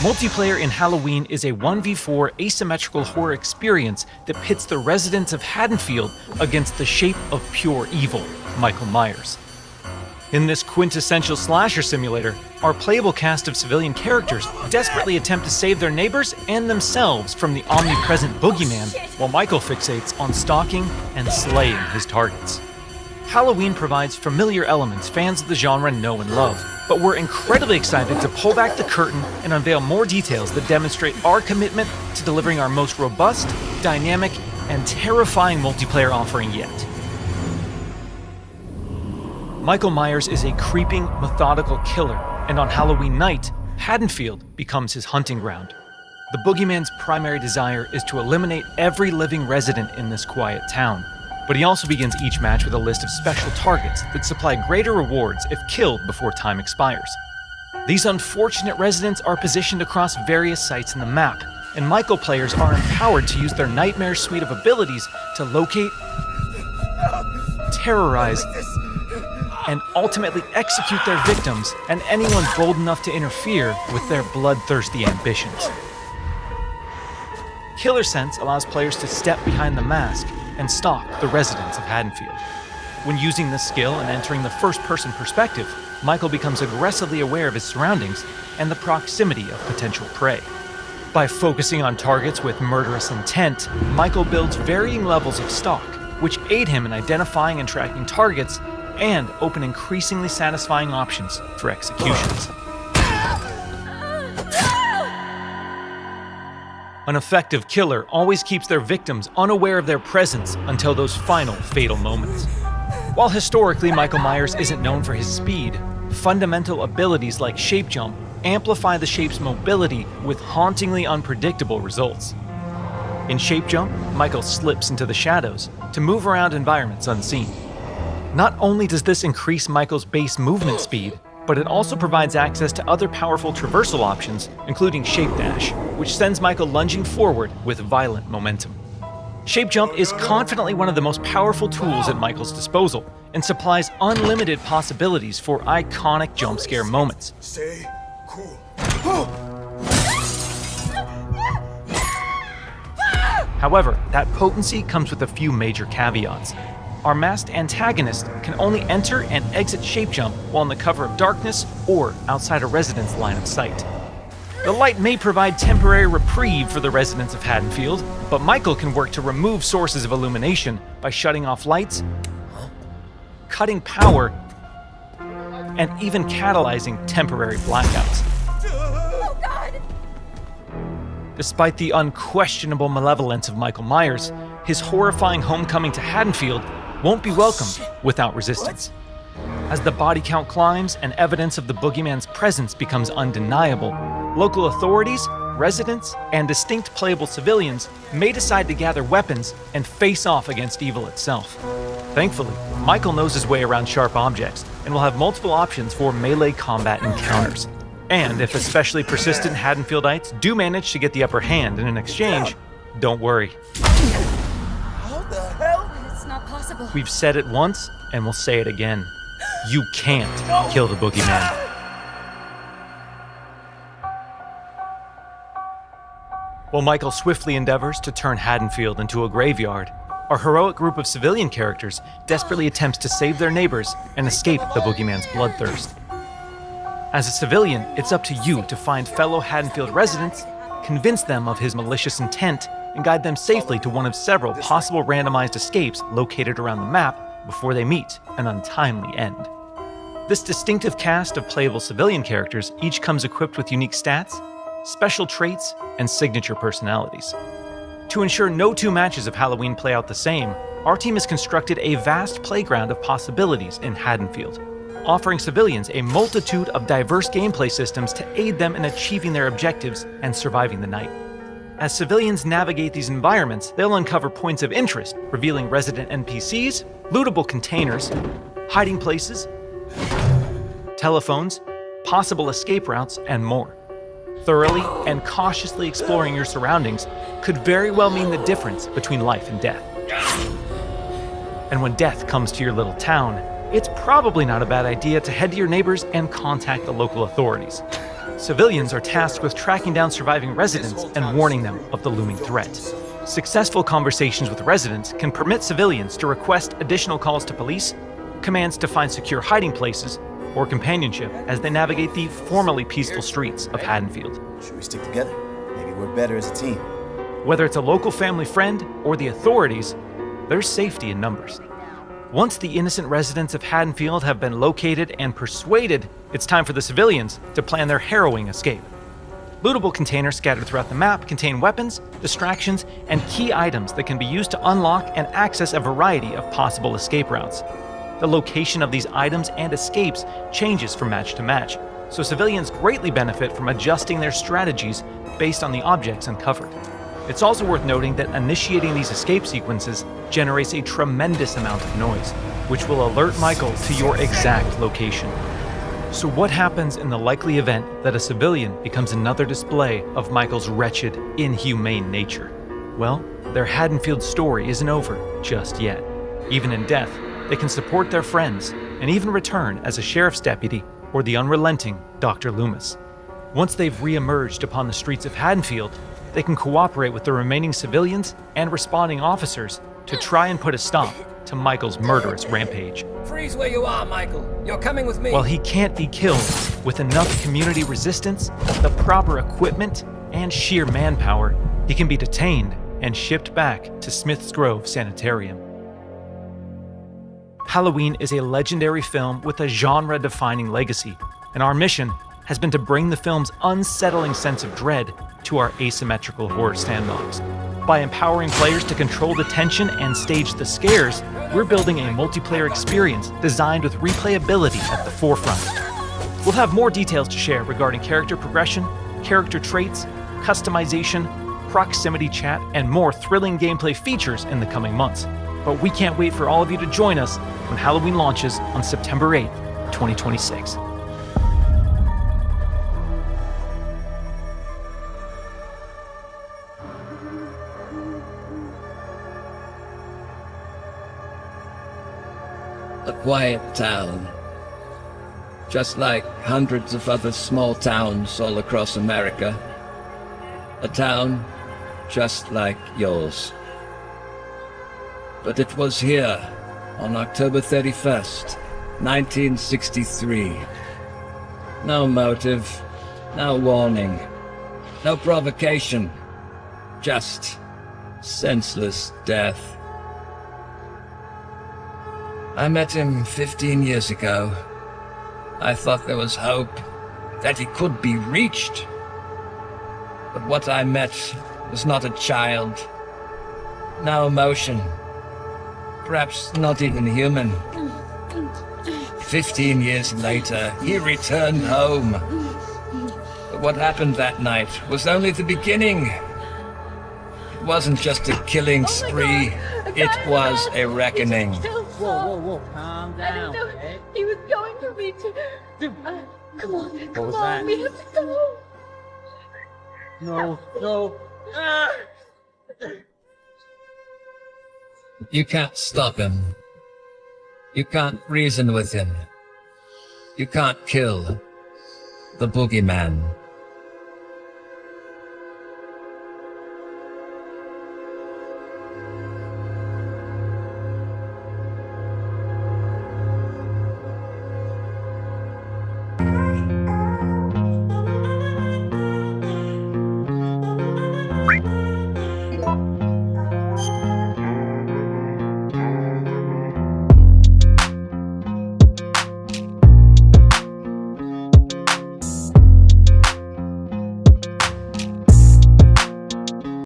Multiplayer in Halloween is a 1v4 asymmetrical horror experience that pits the residents of Haddonfield against the shape of pure evil, Michael Myers. In this quintessential slasher simulator, our playable cast of civilian characters desperately attempt to save their neighbors and themselves from the omnipresent boogeyman, while Michael fixates on stalking and slaying his targets. Halloween provides familiar elements fans of the genre know and love, but we're incredibly excited to pull back the curtain and unveil more details that demonstrate our commitment to delivering our most robust, dynamic, and terrifying multiplayer offering yet. Michael Myers is a creeping, methodical killer, and on Halloween night, Haddonfield becomes his hunting ground. The boogeyman's primary desire is to eliminate every living resident in this quiet town, but he also begins each match with a list of special targets that supply greater rewards if killed before time expires. These unfortunate residents are positioned across various sites in the map, and Michael players are empowered to use their nightmare suite of abilities to locate, terrorize, and ultimately execute their victims and anyone bold enough to interfere with their bloodthirsty ambitions. Killer Sense allows players to step behind the mask and stalk the residents of Haddonfield. When using this skill and entering the first-person perspective, Michael becomes aggressively aware of his surroundings and the proximity of potential prey. By focusing on targets with murderous intent, Michael builds varying levels of stalk, which aid him in identifying and tracking targets and open increasingly satisfying options for executions. An effective killer always keeps their victims unaware of their presence until those final fatal moments. While historically Michael Myers isn't known for his speed, fundamental abilities like shape jump amplify the shape's mobility with hauntingly unpredictable results. In shape jump, Michael slips into the shadows to move around environments unseen. Not only does this increase Michael's base movement speed, but it also provides access to other powerful traversal options, including Shape Dash, which sends Michael lunging forward with violent momentum. Shape Jump is confidently one of the most powerful tools at Michael's disposal, and supplies unlimited possibilities for iconic jump scare moments. Stay cool. However, that potency comes with a few major caveats. Our masked antagonist can only enter and exit Shape Jump while in the cover of darkness or outside a resident's line of sight. The light may provide temporary reprieve for the residents of Haddonfield, but Michael can work to remove sources of illumination by shutting off lights, cutting power, and even catalyzing temporary blackouts. Oh God! Despite the unquestionable malevolence of Michael Myers, his horrifying homecoming to Haddonfield won't be welcomed without resistance. As the body count climbs and evidence of the boogeyman's presence becomes undeniable, local authorities, residents, and distinct playable civilians may decide to gather weapons and face off against evil itself. Thankfully, Michael knows his way around sharp objects and will have multiple options for melee combat encounters. And if especially persistent Haddonfieldites do manage to get the upper hand in an exchange, don't worry. How the hell? It's not possible. We've said it once, and we'll say it again. You can't kill the boogeyman. While Michael swiftly endeavors to turn Haddonfield into a graveyard, our heroic group of civilian characters desperately attempts to save their neighbors and escape the boogeyman's bloodthirst. As a civilian, it's up to you to find fellow Haddonfield residents, convince them of his malicious intent, and guide them safely to one of several possible randomized escapes located around the map before they meet an untimely end. This distinctive cast of playable civilian characters each comes equipped with unique stats, special traits, and signature personalities. To ensure no two matches of Halloween play out the same, our team has constructed a vast playground of possibilities in Haddonfield, offering civilians a multitude of diverse gameplay systems to aid them in achieving their objectives and surviving the night. As civilians navigate these environments, they'll uncover points of interest, revealing resident NPCs, lootable containers, hiding places, telephones, possible escape routes, and more. Thoroughly and cautiously exploring your surroundings could very well mean the difference between life and death. And when death comes to your little town, it's probably not a bad idea to head to your neighbors and contact the local authorities. Civilians are tasked with tracking down surviving residents and warning them of the looming threat. Successful conversations with residents can permit civilians to request additional calls to police, commands to find secure hiding places, or companionship as they navigate the formerly peaceful streets of Haddonfield. Should we stick together? Maybe work better as a team. Whether it's a local family friend or the authorities, there's safety in numbers. Once the innocent residents of Haddonfield have been located and persuaded, it's time for the civilians to plan their harrowing escape. Lootable containers scattered throughout the map contain weapons, distractions, and key items that can be used to unlock and access a variety of possible escape routes. The location of these items and escapes changes from match to match, so civilians greatly benefit from adjusting their strategies based on the objects uncovered. It's also worth noting that initiating these escape sequences generates a tremendous amount of noise, which will alert Michael to your exact location. So what happens in the likely event that a civilian becomes another display of Michael's wretched, inhumane nature? Well, their Haddonfield story isn't over just yet. Even in death, they can support their friends and even return as a sheriff's deputy or the unrelenting Dr. Loomis. Once they've re-emerged upon the streets of Haddonfield, they can cooperate with the remaining civilians and responding officers to try and put a stop to Michael's murderous rampage. Freeze where you are, Michael. You're coming with me. While he can't be killed, with enough community resistance, the proper equipment, and sheer manpower, he can be detained and shipped back to Smith's Grove Sanitarium. Halloween is a legendary film with a genre-defining legacy, and our mission has been to bring the film's unsettling sense of dread to our asymmetrical horror sandbox. By empowering players to control the tension and stage the scares, we're building a multiplayer experience designed with replayability at the forefront. We'll have more details to share regarding character progression, character traits, customization, proximity chat, and more thrilling gameplay features in the coming months. But we can't wait for all of you to join us when Halloween launches on September 8th, 2026. A quiet town. Just like hundreds of other small towns all across America. A town just like yours. But it was here, on October 31st, 1963. No motive, no warning, no provocation, just senseless death. I met him 15 years ago. I thought there was hope, that he could be reached. But what I met was not a child, no emotion. Perhaps not even human. 15 years later, he returned home. But what happened that night was only the beginning. It wasn't just a killing spree, it was a reckoning. Whoa, calm I down. didn't know Okay? he was going for me to. Come on, was come that? on, we have to go. No. Ah! You can't stop him. You can't reason with him. You can't kill the boogeyman.